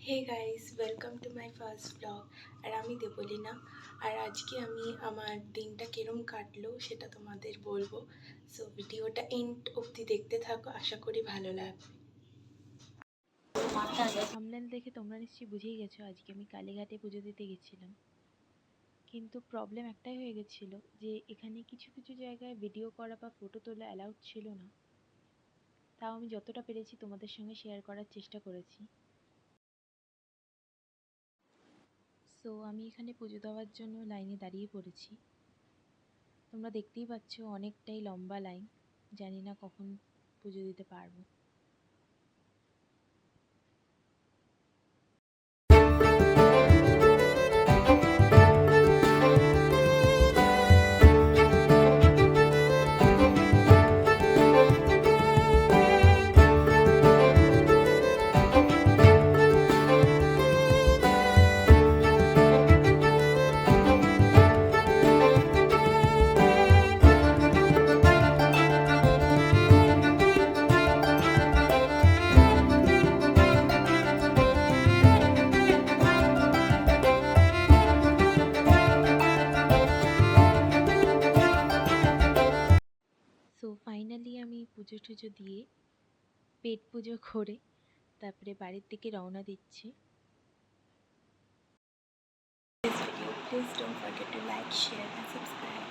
Hey guys, welcome to my first blog. আর আমি দেবলীনা। আর আজকে আমি আমার দিনটা কিরম কাটলো সেটা তোমাদের বলবো। সো ভিডিওটা এন্ড অবধি দেখতে থাকো, আশা করি ভালো লাগবে। থাম্বনেল দেখে তোমরা নিশ্চয়ই বুঝেই গেছো আজকে আমি কালীঘাটে পুজো দিতে গেছিলাম। কিন্তু প্রবলেম একটাই হয়ে গেছিল যে এখানে কিছু কিছু জায়গায় ভিডিও করা বা ফটো তোলা অ্যালাউড ছিল না। তাও আমি যতটা পেরেছি তোমাদের সঙ্গে শেয়ার করার চেষ্টা করেছি। সো আমি এখানে পুজো দেওয়ার জন্য লাইনে দাঁড়িয়ে পড়েছি। তোমরা দেখতেই পাচ্ছ অনেকটাই লম্বা লাইন। জানি না কখন পুজো দিতে পারবো। সো ফাইনালি আমি পুজো টুজো দিয়ে পেট পুজো করে তারপরে বাড়ির দিকে রওনা দিচ্ছি। This video, please don't forget to like, share and subscribe.